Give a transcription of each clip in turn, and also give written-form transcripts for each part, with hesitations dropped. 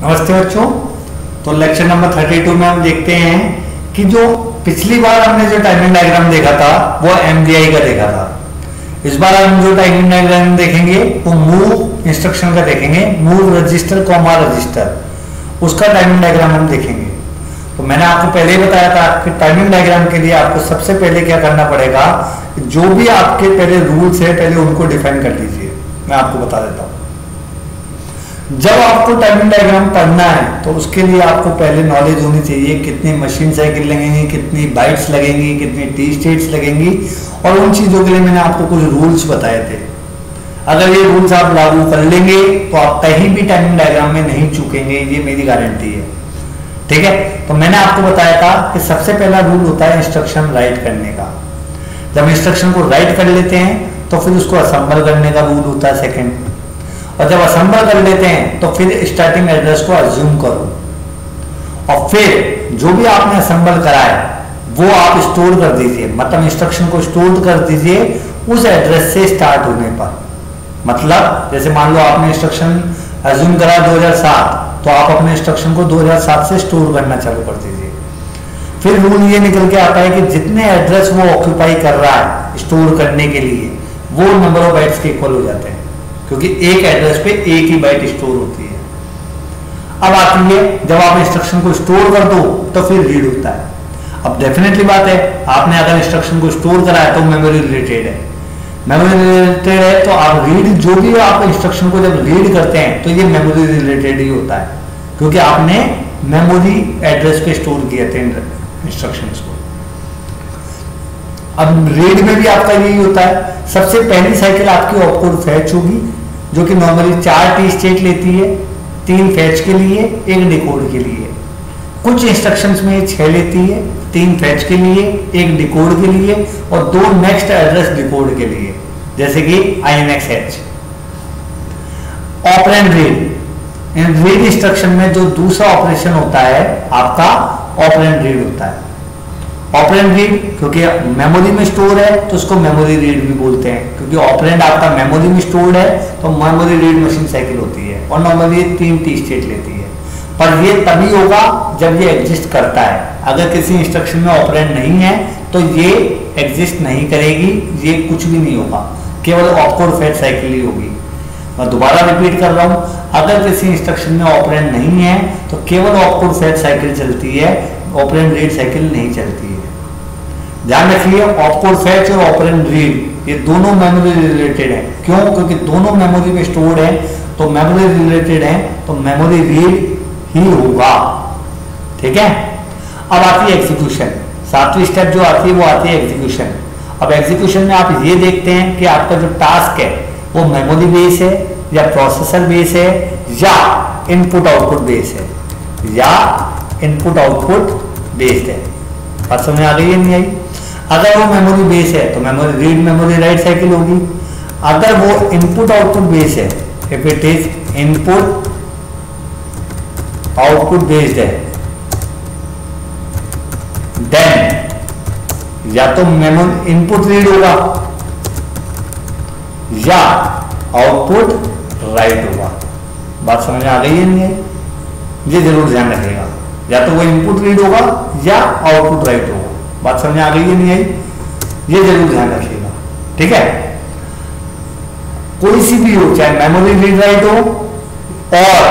नमस्ते बच्चों। तो लेक्चर नंबर 32 में हम देखते हैं कि जो पिछली बार हमने जो टाइमिंग डायग्राम देखा था वो एमडीआई का देखा था। इस बार हम जो टाइमिंग डायग्राम देखेंगे वो मूव इंस्ट्रक्शन का देखेंगे, मूव रजिस्टर कॉमा रजिस्टर, उसका टाइमिंग डायग्राम हम देखेंगे। तो मैंने आपको पहले ही बताया था कि टाइमिंग डायग्राम के लिए आपको सबसे पहले क्या करना पड़ेगा, जो भी आपके पहले रूल्स है पहले उनको डिफाइन कर लीजिए। मैं आपको बता देता हूँ। जब आपको टाइमिंग डायग्राम पढ़ना है तो उसके लिए आपको पहले नॉलेज होनी चाहिए कितनी मशीन साइकिल लगेंगी, कितनी बाइट्स लगेंगी, कितनी टी स्टेट्स लगेंगी, और उन चीजों के लिए मैंने आपको कुछ रूल्स बताए थे। अगर ये रूल्स आप लागू कर लेंगे तो आप कहीं भी टाइमिंग डायग्राम में नहीं चूकेंगे, ये मेरी गारंटी है। ठीक है, तो मैंने आपको बताया था कि सबसे पहला रूल होता है इंस्ट्रक्शन राइट करने का। जब इंस्ट्रक्शन को राइट कर लेते हैं तो फिर उसको असेंबल करने का रूल होता है सेकंड, और जब असेंबल कर लेते हैं तो फिर स्टार्टिंग एड्रेस को अज्यूम करो, और फिर जो भी आपने असेंबल करा है वो आप स्टोर कर दीजिए, मतलब इंस्ट्रक्शन को स्टोर कर दीजिए उस एड्रेस से स्टार्ट होने पर। मतलब जैसे मान लो आपने इंस्ट्रक्शन अज्यूम करा 2007, तो आप अपने इंस्ट्रक्शन को 2007 से स्टोर करना चालू कर दीजिए। फिर रूल ये निकल के आता है कि जितने एड्रेस वो ऑक्यूपाई कर रहा है स्टोर करने के लिए वो नंबर ऑफ बाइट्स के इक्वल हो जाते हैं, क्योंकि एक एड्रेस पे एक ही बाइट स्टोर होती है। अब आती है जब आप इंस्ट्रक्शन को स्टोर कर दो तो फिर रीड होता है। अब डेफिनेटली बात है, आपने अगर इंस्ट्रक्शन को स्टोर करा है तो मेमोरी रिलेटेड है, मेमोरी रिलेटेड है तो आप रीड, जो भी आप इंस्ट्रक्शन को जब रीड करते हैं तो ये मेमोरी रिलेटेड ही होता है, क्योंकि आपने मेमोरी एड्रेस पे स्टोर किए थे इंस्ट्रक्शंस को। अब रीड में भी आपका यही होता है। सबसे पहली साइकिल आपकी ऑपकोड फैच होगी, जो कि नॉर्मली 4 टी स्टेट लेती है, 3 फैच के लिए, 1 डिकोड के लिए। कुछ इंस्ट्रक्शंस में 6 लेती है, 3 फैच के लिए, 1 डिकोड के लिए और 2 नेक्स्ट एड्रेस डिकोड के लिए, जैसे कि INXH। ऑपरेंड रीड, इन रीड इंस्ट्रक्शन में जो दूसरा ऑपरेशन होता है आपका ऑपरेंड रीड होता है। ऑपरेंड रीड क्योंकि मेमोरी में स्टोर है तो उसको मेमोरी रीड भी बोलते हैं, क्योंकि ऑपरेंड आपका मेमोरी में स्टोर्ड है तो मेमोरी रीड मशीन साइकिल होती है, और नॉर्मली 3 टी स्टेट लेती है। पर ये तभी होगा जब ये एग्जिस्ट करता है। अगर किसी इंस्ट्रक्शन में ऑपरेंड नहीं है तो ये एग्जिस्ट नहीं करेगी, ये कुछ भी नहीं होगा, केवल ऑपकोड फैच साइकिल ही होगी। मैं दोबारा रिपीट कर रहा हूं, अगर किसी इंस्ट्रक्शन में ऑपरेंड नहीं है तो केवल ऑपकोड फैच साइकिल चलती है, ऑपरेंड रीड साइकिल नहीं चलती है। ध्यान रखिए, ऑपकोड फैच और ऑपरेंड रीड ये दोनों मेमोरी रिलेटेड है। क्यों? क्योंकि दोनों मेमोरी में स्टोर्ड है, तो मेमोरी रिलेटेड है तो मेमोरी रीड ही होगा। ठीक है, अब आती है एग्जीक्यूशन। 7वीं स्टेप जो आती है वो आती है एग्जीक्यूशन। अब एग्जीक्यूशन में आप ये देखते हैं कि आपका जो टास्क है वो मेमोरी बेस है या प्रोसेसर बेस है या इनपुट आउटपुट बेस है, या इनपुट आउटपुट बेस्ड है। बात समझ आ गई है नहीं आई? अगर वो मेमोरी बेस है तो memory read memory write cycle होगी। अगर वो इनपुट आउटपुट बेस है, if it is input output based है, देन या तो मेमोरी इनपुट रीड होगा या आउटपुट राइट होगा। बात समझ आ गई है नहीं है? ये जरूर ध्यान रखिएगा, या तो वो इनपुट रीड होगा या आउटपुट राइट होगा। बात समझ आ गई है नहीं आई? ये जरूर ध्यान रखिएगा। ठीक है, कोई सी भी हो, चाहे मेमोरी रीड राइट हो और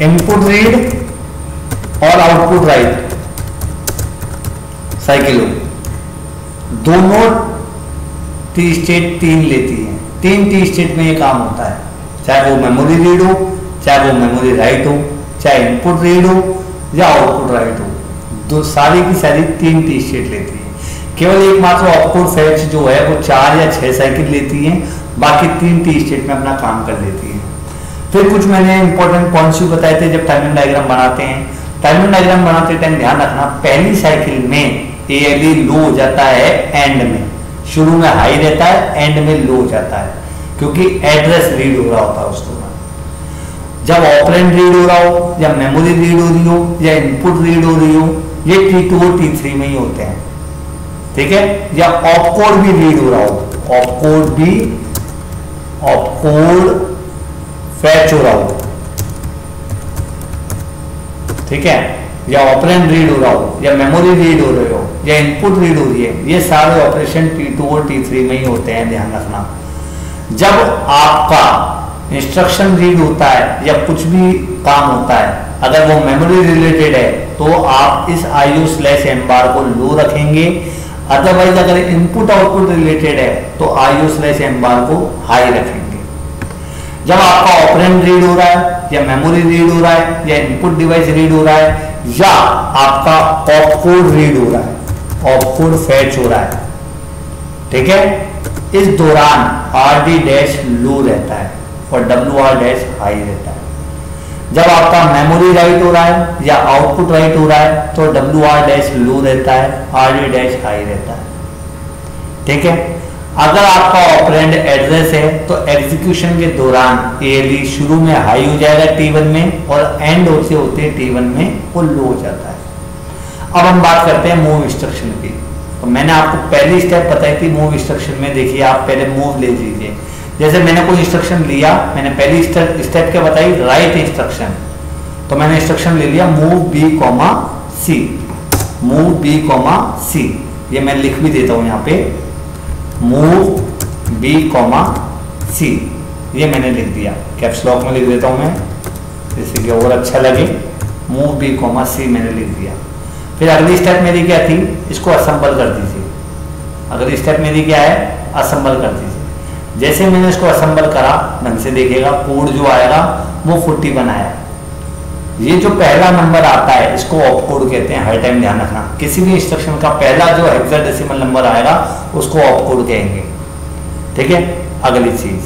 इनपुट रीड और आउटपुट राइट साइकिल हो, दोनों टी स्टेट 3 लेती है। 3 टी स्टेट में ये काम होता है, चाहे वो मेमोरी रीड हो, चाहे वो मेमोरी राइट हो, चाहे इनपुट रीड हो या आउटपुट राइट हो, दो सारी की सारी 3 टी स्टेट लेती है। केवल एकमात्र ऑपकोड फैच जो है वो 4 या 6 साइकिल लेती है, बाकी 3 टी स्टेट में अपना काम कर लेती है। फिर कुछ मैंने इंपॉर्टेंट पॉइंट्स भी बताए थे जब टाइमिंग डायग्राम बनाते हैं। टाइमिंग डायग्राम बनाते टाइम ध्यान रखना, पहली साइकिल में ALE लो हो जाता है एंड में, शुरू में हाई रहता है, एंड में लो हो जाता है, क्योंकि एड्रेस रीड हो रहा होता है उस दौरान। जब ऑपरेंड रीड हो रहा हो या मेमोरी रीड हो रही हो या इनपुट रीड हो रही हो, ये T2 और T3 में ही होते हैं। ठीक है, या ऑपकोड भी रीड हो रहा हो, ऑपकोड फैच हो रहा हो, ठीक है, या ऑपरेंड रीड हो रहा हो, या मेमोरी रीड हो रही हो, या इनपुट रीड हो रही है, ये सारे ऑपरेशन T2 और T3 में ही होते हैं, ध्यान रखना। जब आपका इंस्ट्रक्शन रीड होता है या कुछ भी काम होता है, अगर वो मेमोरी रिलेटेड है तो आप इस IO/M बार को लो रखेंगे, अदरवाइज अगर इनपुट आउटपुट रिलेटेड है तो IO/M बार को हाई रखेंगे। जब आपका ऑपरेंड रीड हो रहा है या मेमोरी रीड हो रहा है या इनपुट डिवाइस रीड हो रहा है या आपका ऑपकोड रीड हो रहा है, ऑपकोड फैच हो रहा है, ठीक है, इस दौरान RD- लो रहता है और WR- हाई रहता है। जब आपका मेमोरी राइट हो रहा है या आउटपुट राइट हो रहा है तो WR- लो रहता है, RD- हाई रहता है, ठीक है। अगर आपका ऑपरेंड एड्रेस है तो एग्जीक्यूशन के दौरान ALE शुरू में हाई हो जाएगा T1 में और एंड होते होते T1 में वो लो हो जाता है। अब हम बात करते हैं मूव इंस्ट्रक्शन की। तो मैंने आपको पहली स्टेप बताई थी मूव इंस्ट्रक्शन में, देखिए आप पहले मूव ले लीजिए। जैसे मैंने कोई इंस्ट्रक्शन लिया, मैंने पहली स्टेप क्या बताई, राइट इंस्ट्रक्शन, तो मैंने इंस्ट्रक्शन ले लिया move B, C, move B, C, ये मैं लिख भी देता हूं यहाँ पे, मूव B, C, ये मैंने लिख दिया, कैप्स लॉक में लिख देता हूं मैं जैसे कि और अच्छा लगे, मूव B, C मैंने लिख दिया। फिर अगली स्टेप मेरी क्या थी, इसको असेंबल कर दीजिए। अगली स्टेप मेरी क्या है, असेंबल कर दीजिए। जैसे मैंने इसको असेंबल करा, ढंग से देखिएगा, कोड जो आएगा वो 41 आया। ये जो पहला नंबर आता है इसको ऑपकोड कहते हैं, हर टाइम ध्यान रखना। किसी भी इंस्ट्रक्शन का पहला जो हेक्साडेसिमल नंबर आएगा उसको ऑपकोड कहेंगे, ठीक है। अगली चीज,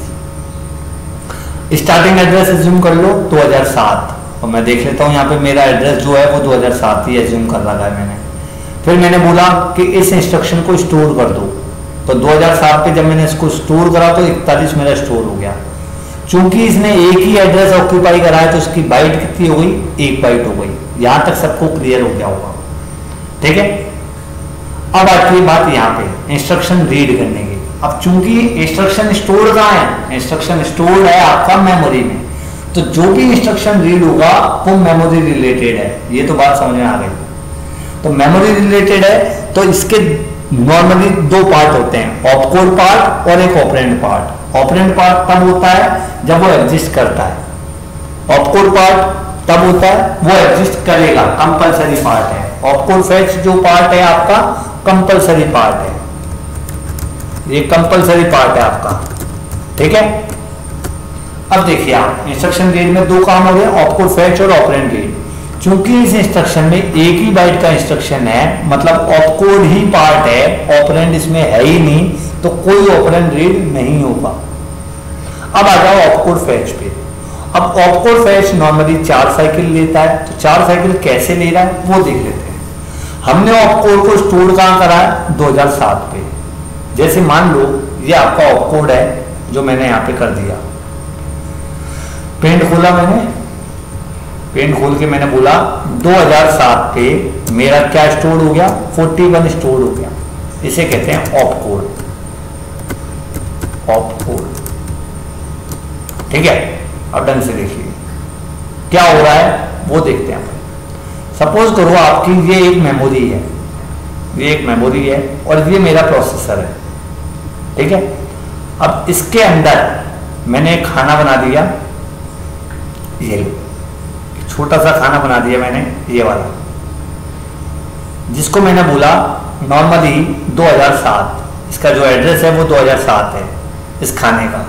स्टार्टिंग एड्रेस एज्यूम कर लो 2007, और मैं देख लेता हूं यहाँ पे मेरा एड्रेस जो है वो 2007 ही एज्यूम कर रखा है मैंने। फिर मैंने बोला कि इस इंस्ट्रक्शन को स्टोर कर दो, तो 2007 पे जब मैंने इसको स्टोर करा तो 41 मेरा स्टोर हो गया। चूंकि इसने एक ही एड्रेस ऑक्यूपाई करा है तो इसकी बाइट कितनी हो गई, 1 बाइट हो गई। यहां तक सबको क्लियर हो गया होगा, ठीक है। अब आती है बात यहाँ पे इंस्ट्रक्शन रीड करने की। अब चूंकि इंस्ट्रक्शन स्टोर कहाँ है, इंस्ट्रक्शन स्टोर है आपका मेमोरी में, तो जो भी इंस्ट्रक्शन रीड होगा वो मेमोरी रिलेटेड है। ये तो बात समझ में आ गई। तो मेमोरी रिलेटेड है तो इसके नॉर्मली 2 पार्ट होते हैं, ऑपकोड पार्ट और एक ऑपरेंड पार्ट। ऑपरेंड पार्ट तब होता है जब वो एग्जिस्ट करता है, ऑपकोड पार्ट तब होता है वो एग्जिस्ट करेगा, कंपलसरी पार्ट है। ऑपकोड फैच जो पार्ट है आपका कंपलसरी पार्ट है, ये कंपलसरी पार्ट है आपका, ठीक है। अब देखिए आप इंस्ट्रक्शन रीड में 2 काम हो गए, ऑपकोड फैच और ऑपरेंड रीड। चूंकि इस इंस्ट्रक्शन में एक ही बाइट का इंस्ट्रक्शन है, मतलब ऑपकोड ही पार्ट है, ऑपरेंड इसमें है ही नहीं, तो कोई ऑपरेंड रीड नहीं होगा। अब आ जाओ ऑपकोड फैच पे। अब ऑपकोड फैच नॉर्मली 4 साइकिल लेता है, तो 4 साइकिल कैसे ले रहा है वो देख लेते हैं। हमने ऑपकोड को स्टोर कहां करा है, 2007 पे। जैसे मान लो ये आपका ऑपकोड है जो मैंने यहां पे कर दिया, पेंट खोला मैंने, पेंट खोल के मैंने बोला 2007 पे मेरा क्या स्टोर हो गया, 41 स्टोर हो गया। इसे कहते हैं ऑपकोड, ऑपकोड, ठीक है। अब ढंग से देखिए क्या हो रहा है वो देखते हैं। सपोज करो आपकी ये एक मेमोरी है, ये एक मेमोरी है और ये मेरा प्रोसेसर है, ठीक है। अब इसके अंदर मैंने एक खाना बना दिया, ये छोटा सा खाना बना दिया मैंने, ये वाला, जिसको मैंने बोला नॉर्मली 2007, इसका जो एड्रेस है वो 2007 है इस खाने का।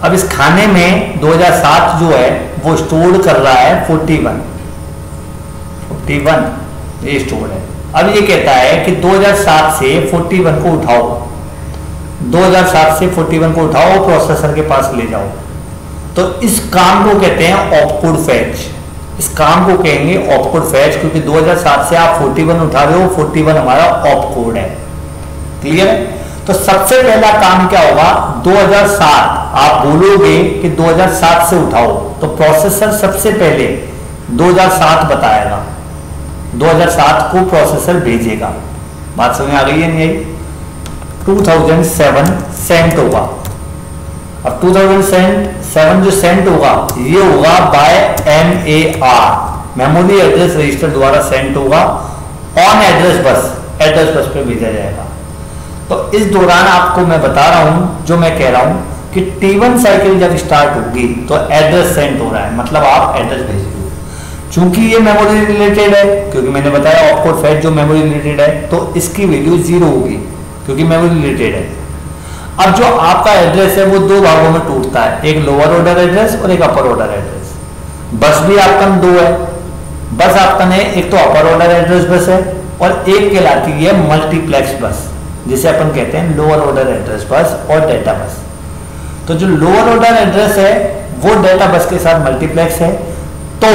अब इस खाने में 2007 जो है वो स्टोर कर रहा है 41 ये स्टोर है। अब ये कहता है कि 2007 से 41 को उठाओ, 2007 से 41 को उठाओ, प्रोसेसर के पास ले जाओ। तो इस काम को कहते हैं ऑपकोड फैच, इस काम को कहेंगे ऑपकोड फैच, क्योंकि 2007 से आप 41 उठा रहे हो, 41 हमारा ऑपकोड है, क्लियर है। तो सबसे पहला काम क्या होगा, 2007 आप बोलोगे कि 2007 से उठाओ, तो प्रोसेसर सबसे पहले 2007 बताएगा, 2007 को प्रोसेसर भेजेगा। बात समझ आ गई है नहीं आई। 2007 सेंट होगा। अब 2007 जो सेंट होगा ये होगा by MAR, memory address register द्वारा सेंड होगा ऑन एड्रेस बस पे भेजा जाएगा। तो इस दौरान आपको मैं बता रहा हूं, जो मैं कह रहा हूं कि T1 साइकिल जब स्टार्ट होगी तो एड्रेस सेंड हो रहा है, मतलब आप एड्रेस भेज रहे हो। चूंकि ये मेमोरी रिलेटेड है, क्योंकि मैंने बताया ऑपकोड फेच जो मेमोरी रिलेटेड है, तो इसकी वैल्यू 0 होगी क्योंकि मेमोरी रिलेटेड है। अब जो आपका एड्रेस है वो दो भागों में टूटता है, एक लोअर ऑर्डर एड्रेस और एक अपर ऑर्डर एड्रेस। बस भी आपका दो है, बस आपका ने एक तो अपर ऑर्डर एड्रेस बस है और एक कहलाती है मल्टीप्लेक्स बस, जिसे अपन कहते हैं लोअर ऑर्डर एड्रेस बस और डेटा बस। तो जो लोअर ऑर्डर एड्रेस है वो डेटा बस के साथ मल्टीप्लेक्स है। तो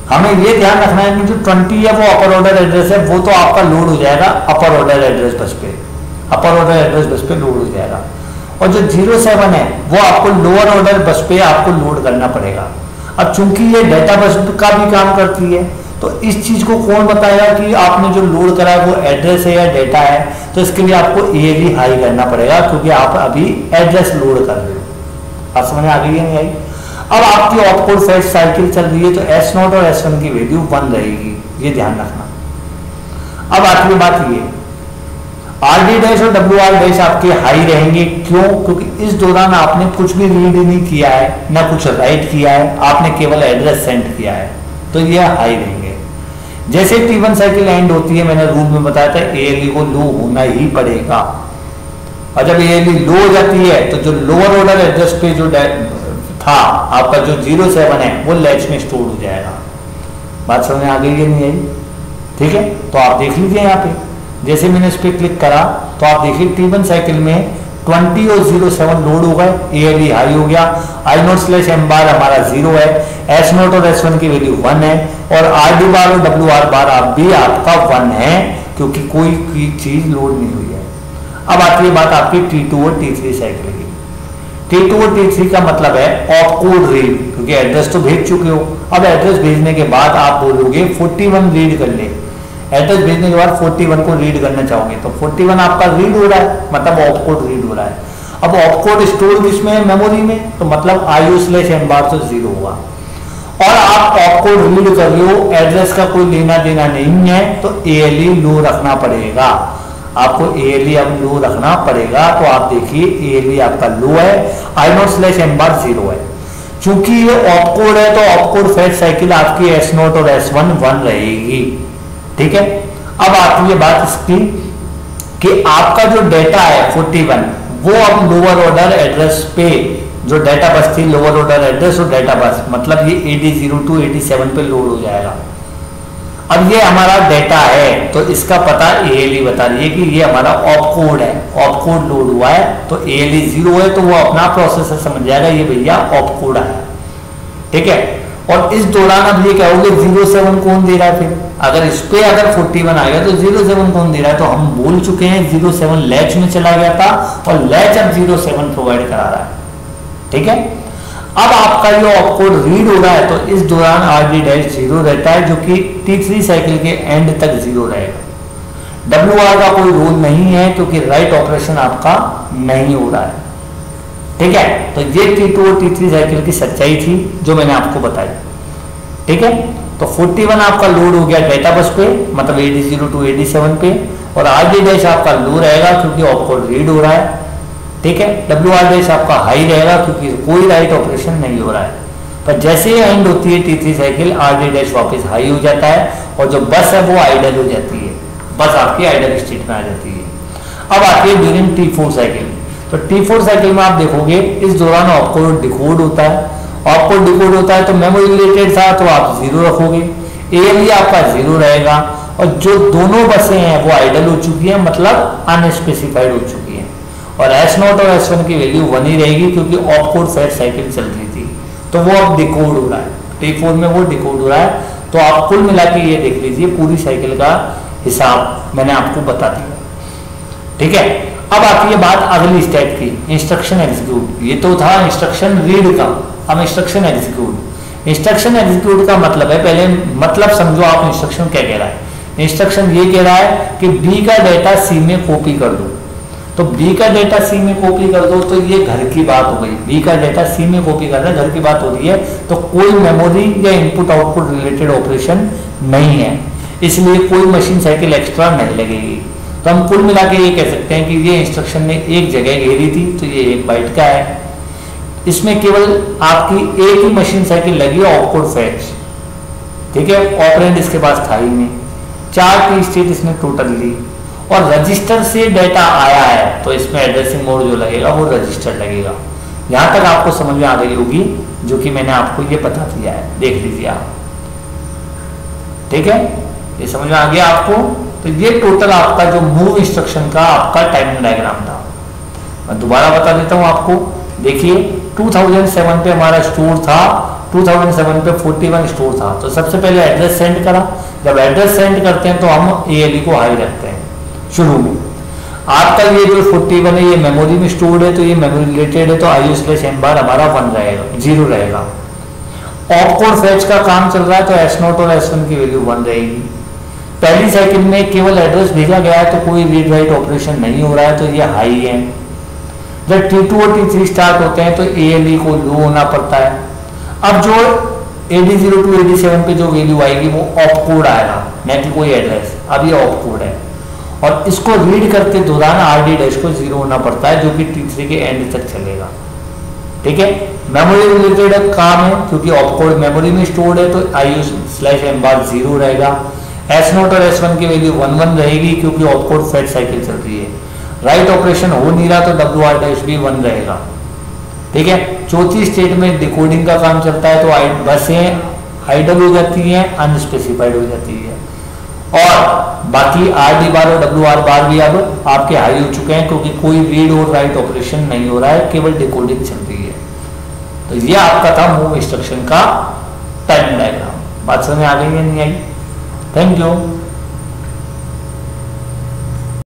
हमें ये ध्यान रखना है कि जो 20 है वो अपर ऑर्डर एड्रेस है, वो तो आपका लोड हो जाएगा अपर ऑर्डर एड्रेस बस पे, अपर ऑर्डर एड्रेस बस पे लोड हो जाएगा। और जो 07 है वो आपको लोअर ऑर्डर बस पे आपको लोड करना पड़ेगा। अब चूंकि ये डेटा बस का भी काम करती है, तो इस चीज को कौन बताएगा कि आपने जो लोड करा है वो एड्रेस है या डेटा है, तो इसके लिए आपको ALE हाई करना पड़ेगा, क्योंकि आप अभी एड्रेस लोड कर रहे हो। आप समझ आ गई है नहीं आई? अब आपकी ऑपकोड फेच साइकिल चल रही है, तो S0 और S1 की वैल्यू 1 रहेगी, ये ध्यान रखना। अब आती है बात ये, RD डैश और WR डैश आपके हाई रहेंगे। क्यों? क्योंकि इस दौरान आपने कुछ भी रीड नहीं किया है, ना कुछ राइट किया है, आपने केवल एड्रेस सेंड किया है, तो ये हाई रहेंगे। जैसे T1 साइकिल एंड होती है, मैंने रूल में बताया था ALE को लो होना ही पड़ेगा, और जब ALE लो हो जाती है तो जो लोअर ऑर्डर एड्रेस पे जो था आपका जो 07 है वो लैच में स्टोर हो जाएगा। बात समझ में आ गई है नहीं आई? ठीक है, तो आप देख लीजिए यहाँ पे, जैसे मैंने इस पर क्लिक करा तो आप देखिए T1 साइकिल में 20 और 07 लोड हो गए, ALE हाई हो गया, I0/M बार हमारा 0 है, S0 और S1 की वैल्यू 1 है, और RD बार और WR बार आप भी आपका 1 है, क्योंकि कोई चीज लोड नहीं हुई है। अब आती है बात आपकी T2 और T3 साइकिल की। T2 और T3 का मतलब है ऑपकोड रीड, क्योंकि एड्रेस तो भेज चुके हो। अब एड्रेस भेजने के बाद आप बोलोगे 41 रीड कर ले, एड्रेस भेजने के बाद 41 को रीड करना चाहोगे, तो 41 आपका रीड हो रहा है, मतलब ऑपकोड रीड हो रहा है। अब ऑपकोड स्टोर किसमें है? मेमोरी में, तो मतलब IO/M बार तो 0 होगा। और आप ऑपकोड रीड कर रहे हो, एड्रेस का कोई लेना देना नहीं है, तो ALE लो रखना पड़ेगा, आपको ALE अब लो रखना पड़ेगा। तो आप देखिए ALE आपका लो है, I0/M बार 0 है। चूंकि ये ऑपकोड है तो ऑपकोड फेच साइकिल आपकी S0 और S1 1 रहेगी। ठीक है, अब आती है बात इसकी कि आपका जो डेटा है 41 वो अब लोअर ऑर्डर एड्रेस पे, जो डेटा बस थी लोअर ऑर्डर एड्रेस और डेटा बस, मतलब ये 80 to 87 पे लोड हो जाएगा। अब ये हमारा डेटा है तो इसका पता ALE बता रही है कि ये हमारा ऑपकोड है, ऑपकोड लोड हुआ है, तो ALE 0 है, तो वो अपना प्रोसेसर समझ जाएगा ये भैया ऑपकोड आया। ठीक है, और इस दौरान अब ये कहोगे 07 कौन दे रहा है? फिर अगर इस पे अगर 41 आ गया तो 07 कौन दे रहा है? तो हम बोल चुके हैं 07 लैच में चला गया था और लैच अब 07 प्रोवाइड करा रहा है। ठीक है, अब आपका ये ऑपकोड रीड हो रहा है, तो इस दौरान RD-0 रहता है, जो कि T3 साइकिल के एंड तक 0 रहेगा। WR का कोई रोल नहीं है, क्योंकि राइट ऑपरेशन आपका नहीं हो रहा है। ठीक है, तो ये T2 और T3 साइकिल की सच्चाई थी जो मैंने आपको बताई। ठीक है, तो 41 आपका लोड हो गया डेटा बस पे, मतलब 80 to 87 पे, और RD- आपका लो रहेगा क्योंकि ऑपकोड रीड हो रहा है। ठीक है, WR- आपका हाई रहेगा क्योंकि कोई राइट ऑपरेशन नहीं हो रहा है। पर जैसे ही एंड होती है T3 साइकिल, RD- वापस हाई हो जाता है और जो बस है वो आइडल हो जाती है, बस आपकी आइडल स्टेट में आ जाती है। अब आती है ड्यूरिंग T4 साइकिल। तो T4 साइकिल में आप देखोगे इस दौरान ऑपकोड डिकोड होता है, ऑपकोड डिकोड होता है तो मेमोरी रिलेटेड था तो आप 0 रखोगे, ALE आपका 0 रहेगा, और जो दोनों बसें हैं वो आइडल हो चुकी है, मतलब अनस्पेसिफाइड हो चुकी है, और S0 और S1 की वैल्यू 1 ही रहेगी क्योंकि ऑपकोड फेच साइकिल चल रही थी, तो वो अब डिकोड हो रहा है, T4 में वो डिकोड हो रहा है। तो आप कुल मिला के ये देख लीजिए पूरी साइकिल का हिसाब मैंने आपको बता दिया। ठीक है, अब आती है बात अगली स्टेप की, इंस्ट्रक्शन एग्जीक्यूट। ये तो था इंस्ट्रक्शन रीड का, अब इंस्ट्रक्शन एग्जीक्यूट। इंस्ट्रक्शन एग्जीक्यूट का मतलब है, पहले मतलब समझो आप इंस्ट्रक्शन क्या कह रहा है। इंस्ट्रक्शन ये कह रहा है कि B का डेटा C में कॉपी कर दो। तो बी का डेटा सी में कॉपी कर दो तो ये घर की बात हो गई, बी का डेटा सी में कॉपी कर रहा है, घर की बात हो रही है, तो कोई मेमोरी या इनपुट आउटपुट रिलेटेड ऑपरेशन नहीं है, इसलिए कोई मशीन साइकिल एक्स्ट्रा नहीं लगेगी। तो हम कुल मिला के ये कह सकते हैं कि ये इंस्ट्रक्शन ने एक जगह घेरी थी तो ये 1 बाइट का है, इसमें केवल आपकी एक ही मशीन साइकिल लगी है ऑपकोड फैच, ठीक है, ऑपरेंड इसके पास था ही नहीं, 4 की स्टेट इसने टोटल ली और रजिस्टर से डेटा आया है तो इसमें एड्रेसिंग मोड जो लगेगा वो रजिस्टर लगेगा। यहां तक आपको समझ में आ गई होगी, जो कि मैंने आपको ये बता दिया है, देख लीजिए आप, ठीक है, ये समझ में आ गया आपको। तो ये टोटल आपका जो मूव इंस्ट्रक्शन का आपका टाइमिंग डायग्राम था। मैं दोबारा बता देता हूं आपको, देखिए 2007 पे हमारा स्टोर था, 2007 पे 41 स्टोर था, तो सबसे पहले एड्रेस सेंड करा, जब एड्रेस सेंड करते हैं तो हम ALE को हाई रखते हैं शुरू में। आपका ये जो 41 है ये मेमोरी में स्टोर्ड है तो ये मेमोरी रिलेटेड है, तो IO/M बार हमारा 1 रहेगा, 0 रहेगा। ऑपकोड फैच का काम चल रहा है तो S0 और S1 की वैल्यू 1 रहेगी। पहली साइकिल में केवल एड्रेस भेजा गया है तो कोई रीड राइट ऑपरेशन नहीं हो रहा है तो ये हाई है। जब T2 और T3 स्टार्ट होते हैं तो ALE को लो होना पड़ता है। अब जो AD0 to AD7 पे जो वैल्यू आएगी वो ऑपकोड आएगा, न कि कोई एड्रेस, अब ये ऑपकोड है और इसको रीड करते दौरान RD' को 0 होना पड़ता है जो कि T3 के एंड तक चलेगा, ठीक है। मेमोरी रिलेटेड काम है क्योंकि ऑपकोड मेमोरी में स्टोर्ड है तो IO/M बार 0 रहेगा। S0 और S1 की वैल्यू 1 रहेगी क्योंकि ऑपकोड फैच साइकिल चल रही है। राइट ऑपरेशन हो नहीं रहा तो WR' भी 1 रहेगा, ठीक है। चौथी स्टेट में डिकोडिंग का काम चलता है तो बसें आइडल हो जाती हैं, अनस्पेसिफाइड हो जाती है और बाकी RD बार और WR बार भी अब आपके हाई हो चुके हैं क्योंकि कोई रीड और राइट ऑपरेशन नहीं हो रहा है, केवल डिकोडिंग चल रही है। तो ये आपका था मूव इंस्ट्रक्शन का टाइम डायग्राम। बात समझ में आ गई या नहीं आई? Thank you.